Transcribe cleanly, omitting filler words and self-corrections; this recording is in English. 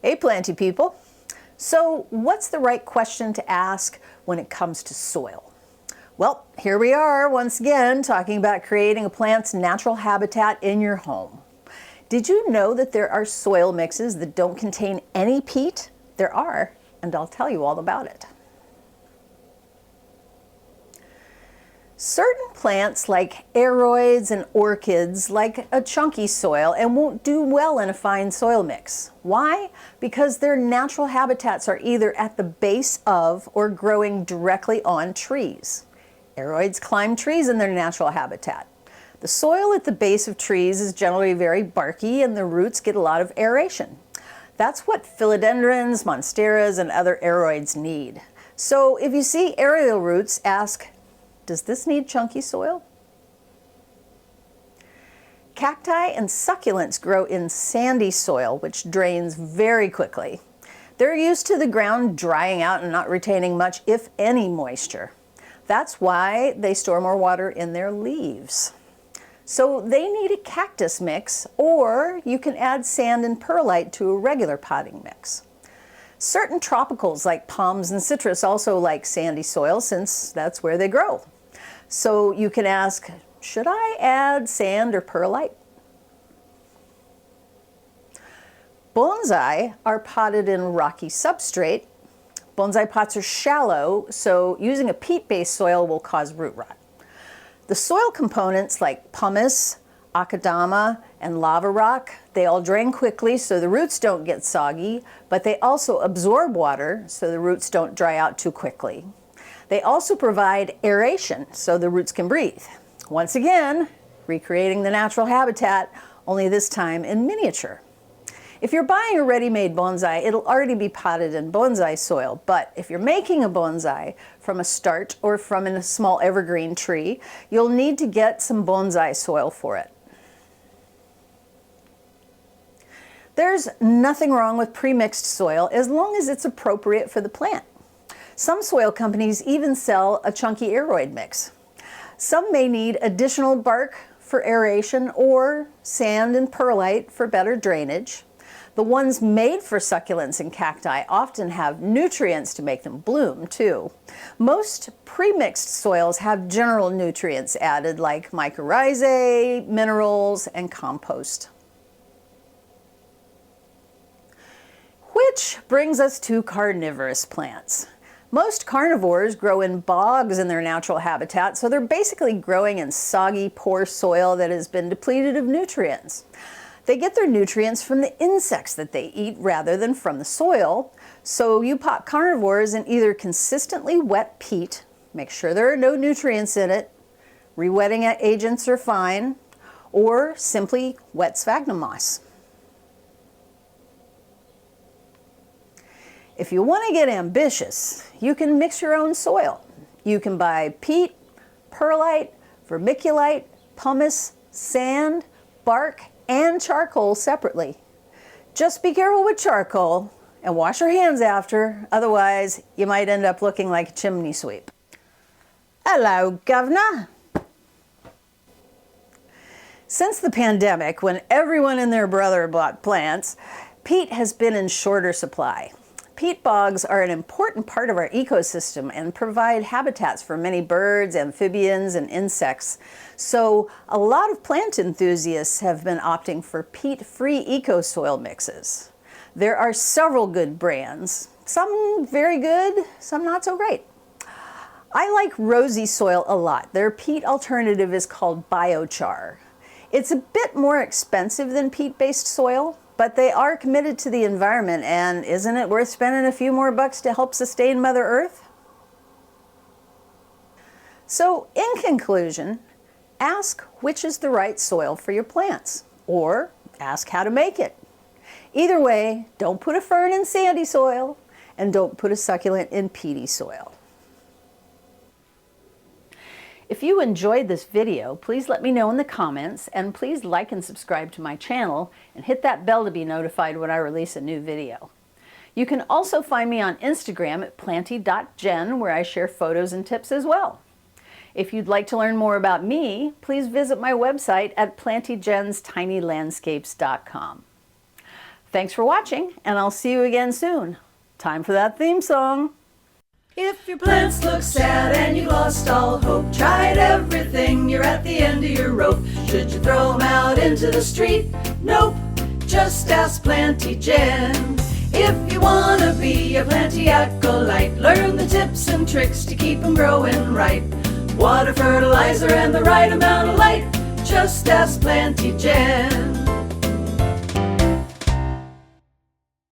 Hey Planty People! So what's the right question to ask when it comes to soil? Well, here we are once again talking about creating a plant's natural habitat in your home. Did you know that there are soil mixes that don't contain any peat? There are, and I'll tell you all about it. Certain plants like Aroids and Orchids like a chunky soil and won't do well in a fine soil mix. Why? Because their natural habitats are either at the base of or growing directly on trees. Aroids climb trees in their natural habitat. The soil at the base of trees is generally very barky and the roots get a lot of aeration. That's what philodendrons, monsteras, and other aroids need. So if you see aerial roots, ask, does this need chunky soil? Cacti and succulents grow in sandy soil, which drains very quickly. They're used to the ground drying out and not retaining much, if any, moisture. That's why they store more water in their leaves. So they need a cactus mix, or you can add sand and perlite to a regular potting mix. Certain tropicals like palms and citrus also like sandy soil since that's where they grow. So you can ask, should I add sand or perlite? Bonsai are potted in rocky substrate. Bonsai pots are shallow, so using a peat-based soil will cause root rot. The soil components like pumice, akadama, and lava rock, they all drain quickly so the roots don't get soggy, but they also absorb water so the roots don't dry out too quickly. They also provide aeration so the roots can breathe. Once again, recreating the natural habitat, only this time in miniature. If you're buying a ready-made bonsai, it'll already be potted in bonsai soil, but if you're making a bonsai from a start or from a small evergreen tree, you'll need to get some bonsai soil for it. There's nothing wrong with pre-mixed soil as long as it's appropriate for the plant. Some soil companies even sell a chunky aroid mix. Some may need additional bark for aeration or sand and perlite for better drainage. The ones made for succulents and cacti often have nutrients to make them bloom too. Most pre-mixed soils have general nutrients added like mycorrhizae, minerals, and compost. Which brings us to carnivorous plants. Most carnivores grow in bogs in their natural habitat, so they're basically growing in soggy, poor soil that has been depleted of nutrients. They get their nutrients from the insects that they eat rather than from the soil, so you pot carnivores in either consistently wet peat, make sure there are no nutrients in it, re-wetting agents are fine, or simply wet sphagnum moss. If you want to get ambitious, you can mix your own soil. You can buy peat, perlite, vermiculite, pumice, sand, bark, and charcoal separately. Just be careful with charcoal and wash your hands after, otherwise you might end up looking like a chimney sweep. Hello, Governor! Since the pandemic, when everyone and their brother bought plants, peat has been in shorter supply. Peat bogs are an important part of our ecosystem and provide habitats for many birds, amphibians, and insects. So a lot of plant enthusiasts have been opting for peat-free eco-soil mixes. There are several good brands, some very good, some not so great. I like Rosy Soil a lot. Their peat alternative is called biochar. It's a bit more expensive than peat-based soil, but they are committed to the environment, and isn't it worth spending a few more bucks to help sustain Mother Earth? So, in conclusion, ask which is the right soil for your plants, or ask how to make it. Either way, don't put a fern in sandy soil, and don't put a succulent in peaty soil. If you enjoyed this video, please let me know in the comments, and please like and subscribe to my channel and hit that bell to be notified when I release a new video. You can also find me on Instagram at planty.gen, where I share photos and tips as well. If you'd like to learn more about me, please visit my website at plantygenstinylandscapes.com. Thanks for watching, and I'll see you again soon. Time for that theme song. If your plants look sad and you lost all hope, tried everything, you're at the end of your rope. Should you throw them out into the street? Nope, just ask Planty Jen. If you want to be a planty acolyte, learn the tips and tricks to keep them growing right. Water, fertilizer, and the right amount of light, just ask Planty Jen.